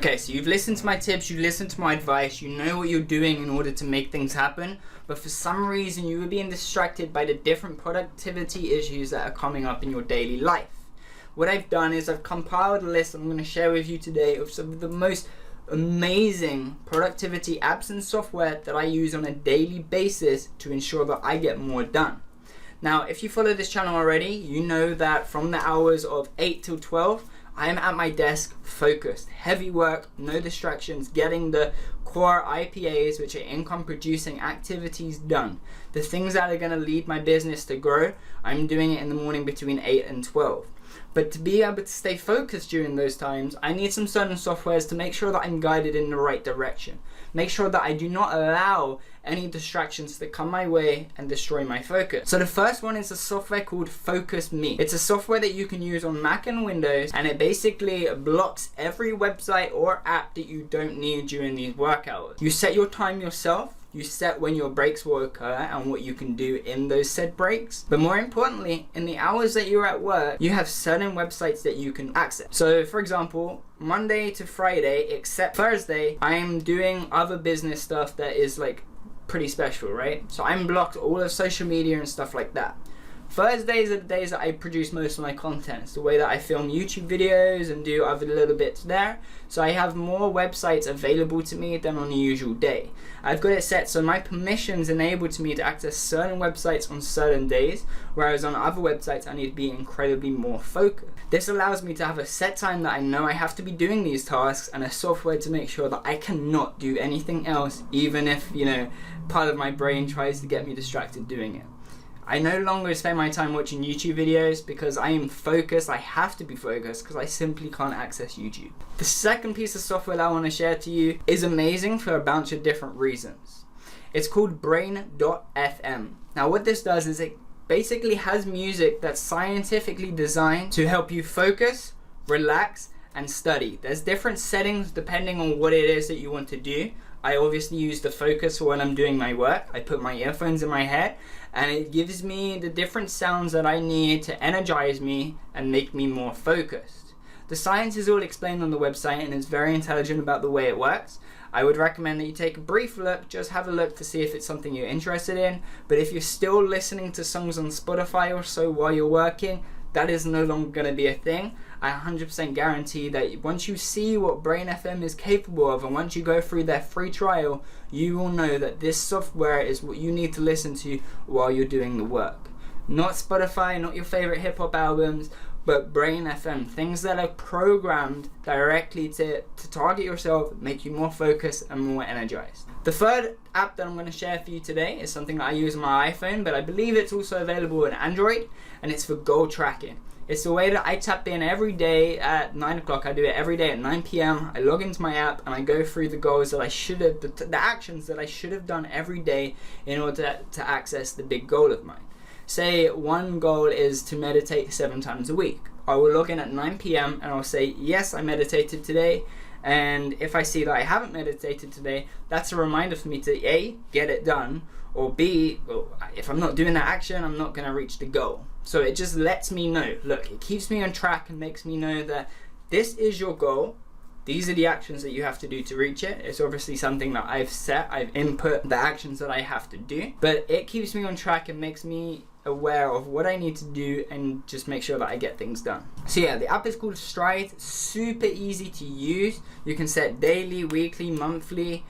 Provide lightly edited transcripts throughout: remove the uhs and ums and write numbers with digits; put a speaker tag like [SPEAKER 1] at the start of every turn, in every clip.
[SPEAKER 1] Okay, so you've listened to my tips, you've listened to my advice, you know what you're doing in order to make things happen, but for some reason you were being distracted by the different productivity issues that are coming up in your daily life. What I've done is I've compiled a list I'm going to share with you today of some of the most amazing productivity apps and software that I use on a daily basis to ensure that I get more done. Now, if you follow this channel already, you know that from the hours of 8 till 12, I am at my desk focused, heavy work, no distractions, getting the core IPAs, which are income producing activities, done. The things that are going to lead my business to grow, I'm doing it in the morning between 8 and 12. But to be able to stay focused during those times, I need some certain softwares to make sure that I'm guided in the right direction. Make sure that I do not allow any distractions to come my way and destroy my focus. So the first one is a software called FocusMe. It's a software that you can use on Mac and Windows, and it basically blocks every website or app that you don't need during these work hours. You set your time yourself. You set when your breaks will occur and what you can do in those said breaks. But more importantly, in the hours that you're at work, you have certain websites that you can access. So for example, Monday to Friday, except Thursday, I am doing other business stuff that is like pretty special, right? So I'm blocked all of social media and stuff like that. Thursdays are the days that I produce most of my content. It's the way that I film YouTube videos and do other little bits there. So I have more websites available to me than on a usual day. I've got it set so my permissions enable to me to access certain websites on certain days, whereas on other websites I need to be incredibly more focused. This allows me to have a set time that I know I have to be doing these tasks, and a software to make sure that I cannot do anything else, even if, part of my brain tries to get me distracted doing it. I no longer spend my time watching YouTube videos because I am focused. I have to be focused because I simply can't access YouTube. The second piece of software that I want to share to you is amazing for a bunch of different reasons. It's called BrainFM. Now what this does is it basically has music that's scientifically designed to help you focus, relax, and study. There's different settings depending on what it is that you want to do. I obviously use the focus for when I'm doing my work. I put my earphones in my head and it gives me the different sounds that I need to energize me and make me more focused. The science is all explained on the website and it's very intelligent about the way it works. I would recommend that you take a brief look, just have a look to see if it's something you're interested in. But if you're still listening to songs on Spotify or so while you're working, that is no longer going to be a thing. I 100% guarantee that once you see what BrainFM is capable of and once you go through their free trial, you will know that this software is what you need to listen to while you're doing the work. Not Spotify, not your favorite hip hop albums, but BrainFM, things that are programmed directly to target yourself, make you more focused and more energized. The third app that I'm going to share for you today is something that I use on my iPhone, but I believe it's also available on Android, and it's for goal tracking. It's the way that I tap in every day at 9 o'clock. I do it every day at 9 p.m. I log into my app and I go through the goals that I should have, the actions that I should have done every day in order to access the big goal of mine. Say one goal is to meditate 7 times a week. I will log in at 9 p.m. and I'll say, yes, I meditated today. And if I see that I haven't meditated today, that's a reminder for me to A, get it done, or B, well, if I'm not doing that action, I'm not going to reach the goal. So it just lets me know, look, it keeps me on track and makes me know that this is your goal. These are the actions that you have to do to reach it. It's obviously something that I've set. I've input the actions that I have to do, but it keeps me on track and makes me aware of what I need to do and just make sure that I get things done. So yeah, the app is called Stride. Super easy to use. You can set daily, weekly, monthly,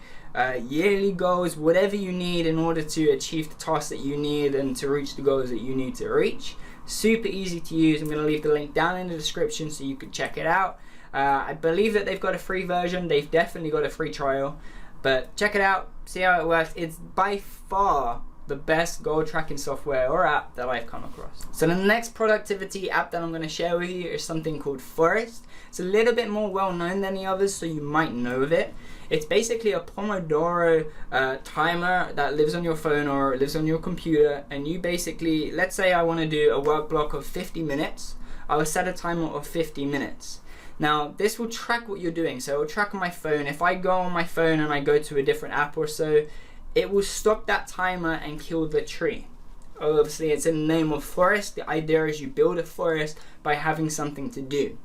[SPEAKER 1] yearly goals, whatever you need in order to achieve the tasks that you need and to reach the goals that you need to reach. Super easy to use. I'm going to leave the link down in the description so you can check it out. I believe that they've got a free version. They've definitely got a free trial, but check it out, see how it works. It's by far the best goal tracking software or app that I've come across. So the next productivity app that I'm going to share with you is something called Forest. It's a little bit more well known than the others, so you might know of it. It's basically a Pomodoro timer that lives on your phone or lives on your computer, and you basically, let's say I want to do a work block of 50 minutes, I will set a timer of 50 minutes. Now this will track what you're doing, so it will track on my phone. If I go on my phone and I go to a different app or so, it will stop that timer and kill the tree. Obviously it's in the name of forest. The idea is you build a forest by having something to do.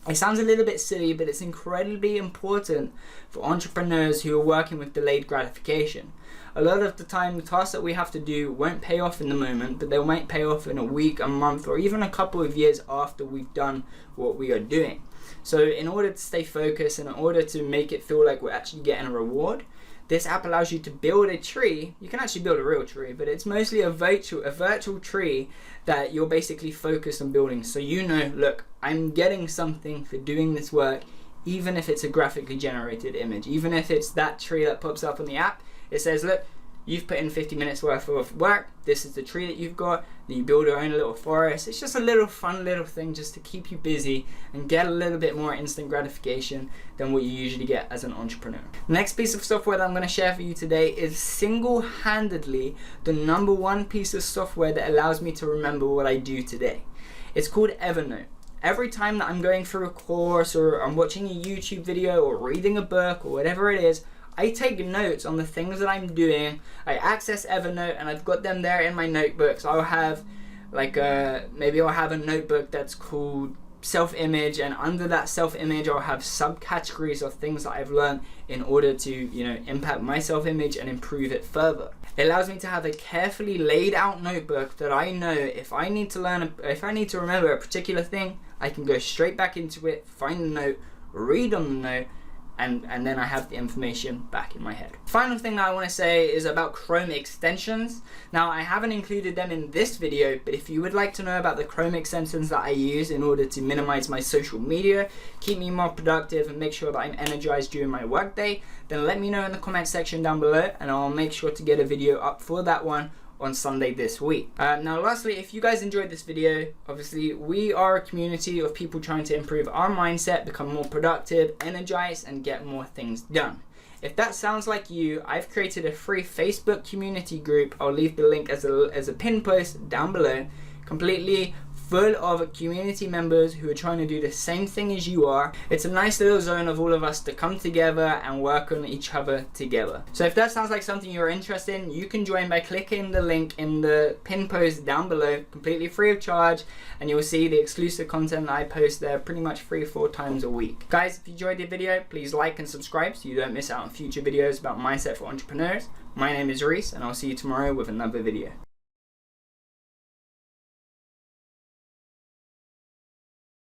[SPEAKER 1] It sounds a little bit silly, but it's incredibly important for entrepreneurs who are working with delayed gratification. A lot of the time, the tasks that we have to do won't pay off in the moment, but they might pay off in a week, a month, or even a couple of years after we've done what we are doing. So in order to stay focused and in order to make it feel like we're actually getting a reward, this app allows you to build a tree. You can actually build a real tree, but it's mostly a virtual tree that you're basically focused on building. So you know, look, I'm getting something for doing this work, even if it's a graphically generated image, even if it's that tree that pops up on the app. It says, look, you've put in 50 minutes worth of work. This is the tree that you've got. Then you build your own little forest. It's just a little fun little thing just to keep you busy and get a little bit more instant gratification than what you usually get as an entrepreneur. The next piece of software that I'm going to share for you today is single-handedly the #1 piece of software that allows me to remember what I do today. It's called Evernote. Every time that I'm going through a course or I'm watching a YouTube video or reading a book or whatever it is, I take notes on the things that I'm doing. I access Evernote and I've got them there in my notebooks. I'll have maybe I'll have a notebook that's called self-image, and under that self-image I'll have subcategories of things that I've learned in order to impact my self-image and improve it further. It allows me to have a carefully laid out notebook that I know if I need to remember a particular thing, I can go straight back into it, find the note, read on the note, and then I have the information back in my head. Final thing that I want to say is about Chrome extensions. Now, I haven't included them in this video, but if you would like to know about the Chrome extensions that I use in order to minimize my social media, keep me more productive, and make sure that I'm energized during my workday, then let me know in the comment section down below, and I'll make sure to get a video up for that one on Sunday this week. Now lastly, if you guys enjoyed this video, obviously we are a community of people trying to improve our mindset, become more productive, energized, and get more things done. If that sounds like you, I've created a free Facebook community group. I'll leave the link as a pinned post down below, completely full of community members who are trying to do the same thing as you are. It's a nice little zone of all of us to come together and work on each other together. So if that sounds like something you're interested in, you can join by clicking the link in the pinned post down below, completely free of charge, and you'll see the exclusive content that I post there pretty much 3 or 4 times a week. Guys, if you enjoyed the video, please like and subscribe so you don't miss out on future videos about mindset for entrepreneurs. My name is Reece, and I'll see you tomorrow with another video.